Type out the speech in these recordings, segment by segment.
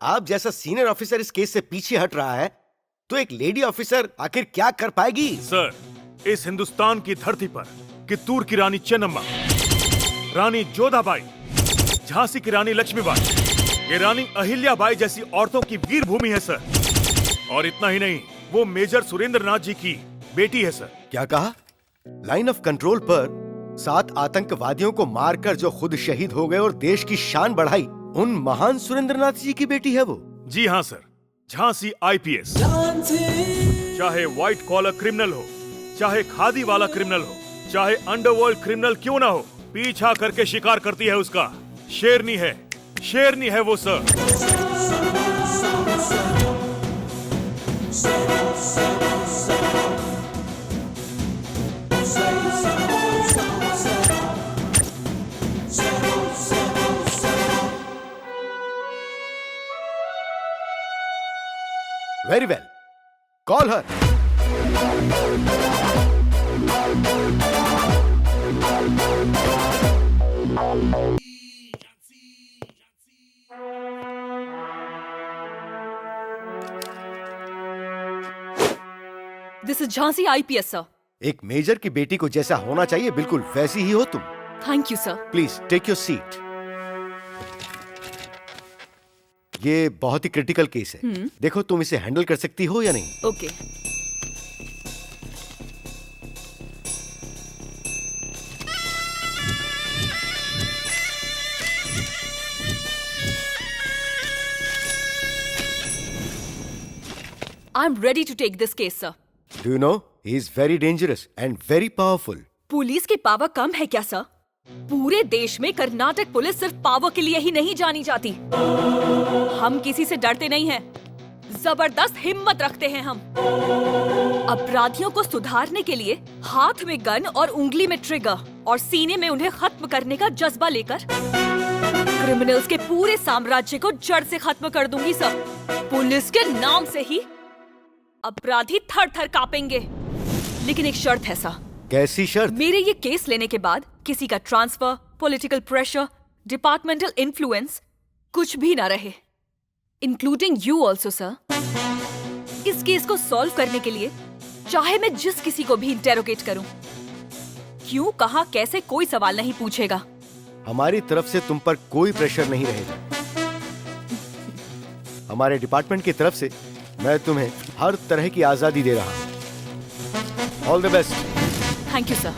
आप जैसा senior officer इस केस से पीछे हट रहा है तो एक लेडी ऑफिसर आखिर क्या कर पाएगी? सर, इस हिंदुस्तान की धरती पर कित्तूर की रानी चेन्नम्मा, रानी जोधाबाई, झांसी की रानी लक्ष्मीबाई, ये रानी अहिल्याबाई जैसी औरतों की वीर भूमि है सर। और इतना ही नहीं, वो मेजर सुरेंद्र नाथ जी की बेटी है सर। क्या कहा? लाइन ऑफ कंट्रोल पर 7 आतंकवादियों को मारकर जो खुद शहीद हो गए और देश की शान बढ़ाई, उन महान सुरेंद्रनाथ जी की बेटी है वो? जी हाँ सर, झांसी आईपीएस। चाहे व्हाइट कॉलर क्रिमिनल हो, चाहे खादी वाला क्रिमिनल हो, चाहे अंडरवर्ल्ड क्रिमिनल क्यों ना हो, पीछा करके शिकार करती है उसका। शेरनी है, शेरनी है वो sir. Very well. Call her. This is Jhansi IPS, sir. एक मेजर की बेटी को जैसा होना चाहिए बिल्कुल वैसी ही हो तुम। Thank you, sir. Please take your seat. ये बहुत ही क्रिटिकल केस है। देखो तुम इसे हैंडल कर सकती हो या नहीं। Okay. I'm ready to take this case, sir. Do you know he is very dangerous and very powerful. Police की पावर कम है क्या सर? पूरे देश में कर्नाटक पुलिस सिर्फ पावर के लिए ही नहीं जानी जाती। हम किसी से डरते नहीं हैं। जबरदस्त हिम्मत रखते हैं हम। अपराधियों को सुधारने के लिए हाथ में गन और उंगली में ट्रिगर और सीने में उन्हें खत्म करने का जज्बा लेकर क्रिमिनल्स के पूरे साम्राज्य को जड़ से खत्म कर दूंगी सर। पुलिस के नाम से ही अपराधी थर थर कांपेंगे। लेकिन एक शर्त है सर। कैसी शर्त? मेरे ये केस लेने के बाद किसी का transfer, political pressure, departmental influence कुछ भी ना रहे, इंक्लूडिंग यू ऑल्सो सर। इस केस को सॉल्व करने के लिए चाहे मैं जिस किसी को भी इंटेरोगेट करूं, क्यों, कहां, कैसे, कोई सवाल नहीं पूछेगा। हमारी तरफ से तुम पर कोई प्रेशर नहीं रहेगा। हमारे डिपार्टमेंट की तरफ से मैं तुम्हें हर तरह की आजादी दे रहा हूं। All the best. Thank you sir.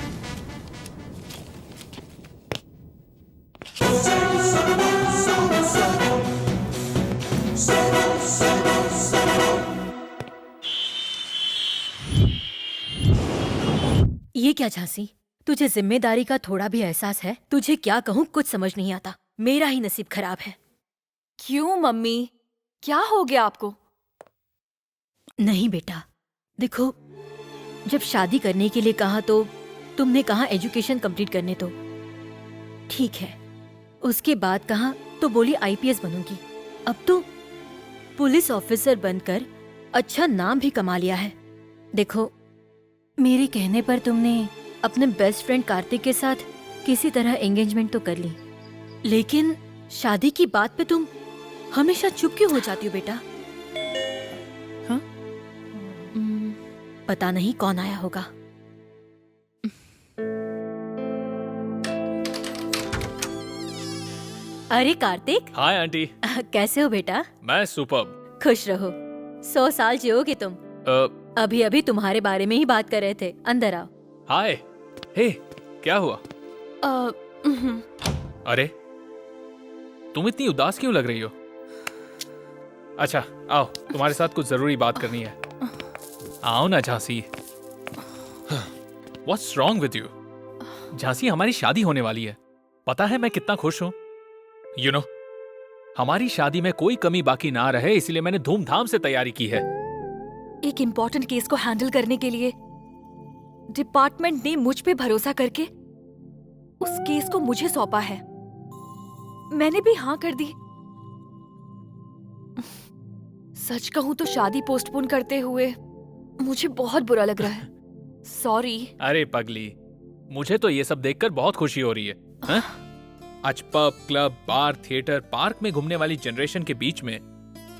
ये क्या झांसी, तुझे जिम्मेदारी का थोड़ा भी एहसास है? तुझे क्या कहूँ कुछ समझ नहीं आता। मेरा ही नसीब खराब है। क्यों मम्मी, क्या हो गया आपको? नहीं बेटा, देखो, जब शादी करने के लिए कहा तो तुमने कहा एजुकेशन कंप्लीट करने दो, ठीक है। उसके बाद कहा तो बोली आईपीएस बनूंगी। अब तो पुलिस ऑफिसर बनकर अच्छा नाम भी कमा लिया है। देखो, मेरे कहने पर तुमने अपने बेस्ट फ्रेंड कार्तिक के साथ किसी तरह एंगेजमेंट तो कर ली, लेकिन शादी की बात पे तुम हमेशा चुप क्यों हो जाती हो बेटा? हाँ? पता नहीं कौन आया होगा। अरे कार्तिक। Hi aunty. कैसे हो बेटा? मैं सुपर्ब। खुश रहो, 100 साल जियोगे तुम। अभी अभी तुम्हारे बारे में ही बात कर रहे थे। अंदर आओ। हाय। हे, क्या हुआ? अरे, तुम इतनी उदास क्यों लग रही हो? अच्छा, आओ, तुम्हारे साथ कुछ जरूरी बात करनी है। आओ ना Jhansi. What's wrong with you? Jhansi, हमारी शादी होने वाली है। पता है मैं कितना खुश हूं? You know, हमारी शादी में कोई कमी बाकी ना रहे, इसलिए मैंने धूमधाम से तैयारी की है। एक इम्पोर्टेंट केस को हैंडल करने के लिए डिपार्टमेंट ने मुझ पे भरोसा करके उस केस को मुझे सौंपा है। मैंने भी हाँ कर दी। सच कहूं तो शादी पोस्टपोन करते हुए मुझे बहुत बुरा लग रहा है। सॉरी। अरे पगली, मुझे तो ये सब देखकर बहुत खुशी हो रही है। हाँ? आज पब, क्लब, बार, थिएटर, पार्क में घूमने वाली जनरेशन के बीच में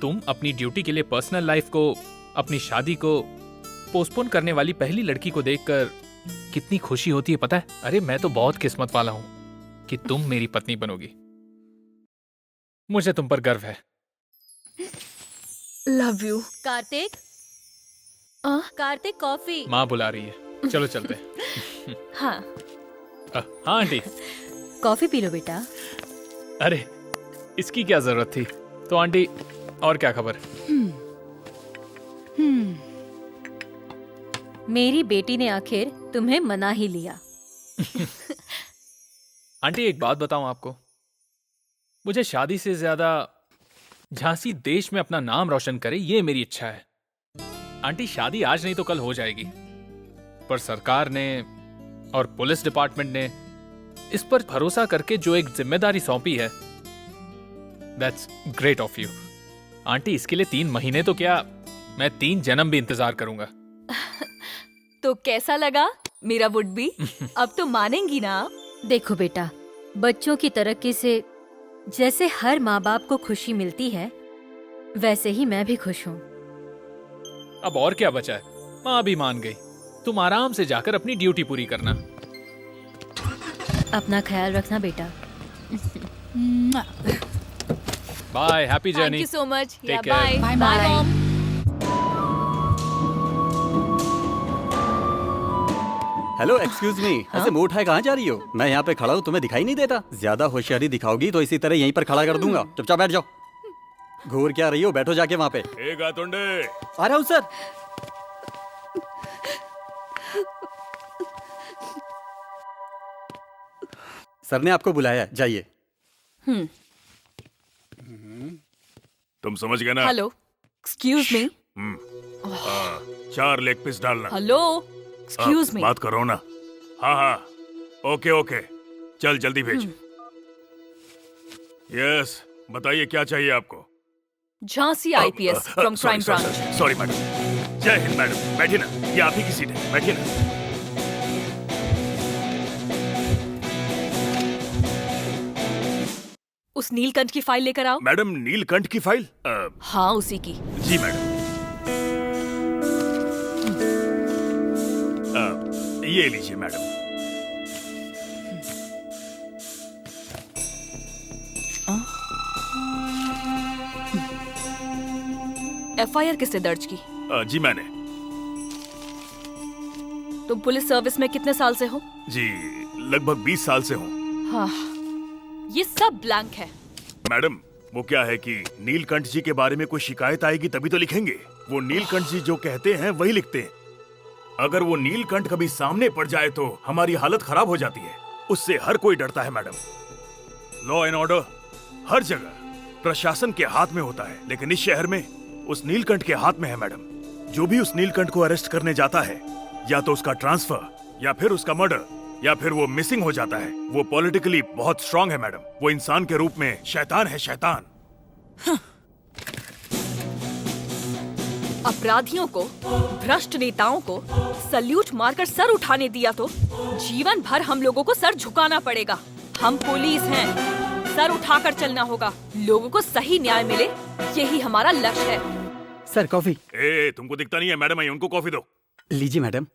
तुम अपनी ड्यूटी के लिए पर्सनल लाइफ को, अपनी शादी को पोस्टपोन करने वाली पहली लड़की को देखकर कितनी खुशी होती है पता है? अरे मैं तो बहुत किस्मत वाला हूं कि तुम मेरी पत्नी बनोगी। मुझे तुम पर गर्व है। Love you. Kartik, Kartik coffee. माँ बुला रही है, चलो चलते हैं। हाँ, हाँ आंटी। कॉफी पी लो बेटा। अरे इसकी क्या जरूरत थी? तो आंटी और क्या खबर? मेरी बेटी ने आखिर तुम्हें मना ही लिया। आंटी एक बात बताऊं आपको, मुझे शादी से ज्यादा झांसी देश में अपना नाम रोशन करे ये मेरी इच्छा है। आंटी शादी आज नहीं तो कल हो जाएगी, पर सरकार ने और पुलिस डिपार्टमेंट ने इस पर भरोसा करके जो एक जिम्मेदारी सौंपी है, that's great of you. Aunty इसके लिए 3 महीने तो क्या, मैं 3 जन्म भी इंतजार करूंगा। तो कैसा लगा मेरा वुड बी? अब तो मानेंगी ना? देखो बेटा, बच्चों की तरक्की से जैसे हर माँ बाप को खुशी मिलती है, वैसे ही मैं भी खुश हूँ। अब और क्या बचा है? माँ भी मान गई। तुम आराम से जाकर अपनी ड्यूटी पूरी करना। अपना ख्याल रखना बेटा। Bye, happy thank journey. You so much. Take care. Bye Bye, bye bye. Mom. Hello, excuse me, ऐसे मुंह उठाए कहाँ जा रही हो? मैं यहाँ पे खड़ा हूँ, तुम्हें दिखाई नहीं देता? ज्यादा होशियारी दिखाओगी तो इसी तरह यहीं पर खड़ा कर दूंगा। चुपचाप बैठ जाओ। घूर क्या रही हो? बैठो जाके वहाँ पे। ए गातुंडे, आ रहा हूँ सर। सर ने आपको बुलाया है, जाइए। तुम समझ गए ना? Hello, excuse me. 4 leg piece डालना। Hello, excuse me. बात करो ना। हाँ हाँ, ओके ओके, चल जल्दी भेज। यस, बताइए क्या चाहिए आपको? Jhansi IPS from crime branch. Sorry madam. जय हिंद मैडम, बैठिए ना, ये आप ही की सीट है, बैठिए ना। उस नीलकंठ की फाइल लेकर आओ। मैडम, नीलकंठ की फाइल? हाँ, उसी की। जी मैडम। ये लीजिए मैडम। एफआईआर किसने दर्ज की? जी मैंने। तुम पुलिस सर्विस में कितने साल से हो? जी लगभग 20 साल से हूँ। हाँ, ये सब ब्लैंक है। मैडम, वो क्या है कि नीलकंठ जी के बारे में कोई शिकायत आएगी तभी तो लिखेंगे। वो नीलकंठ जी जो कहते हैं वही लिखते हैं। अगर वो नीलकंठ कभी सामने पड़ जाए तो हमारी हालत खराब हो जाती है। उससे हर कोई डरता है मैडम। लॉ एंड ऑर्डर हर जगह प्रशासन के हाथ में होता है, लेकिन इस शहर में उस नीलकंठ के हाथ में है मैडम। जो भी उस नीलकंठ को अरेस्ट करने जाता है, या तो उसका ट्रांसफर, या फिर उसका मर्डर, या फिर वो मिसिंग हो जाता है। वो पॉलिटिकली बहुत स्ट्रांग है मैडम। वो इंसान के रूप में शैतान है, शैतान। अपराधियों को, भ्रष्ट नेताओं को सल्यूट मारकर सर उठाने दिया तो जीवन भर हम लोगों को सर झुकाना पड़ेगा। हम पुलिस हैं, सर उठाकर चलना होगा। लोगों को सही न्याय मिले, यही हमारा लक्ष्य है। Sir coffee. तुमको दिखता नहीं है? मैडम आई, उनको कॉफी दो। लीजिए मैडम।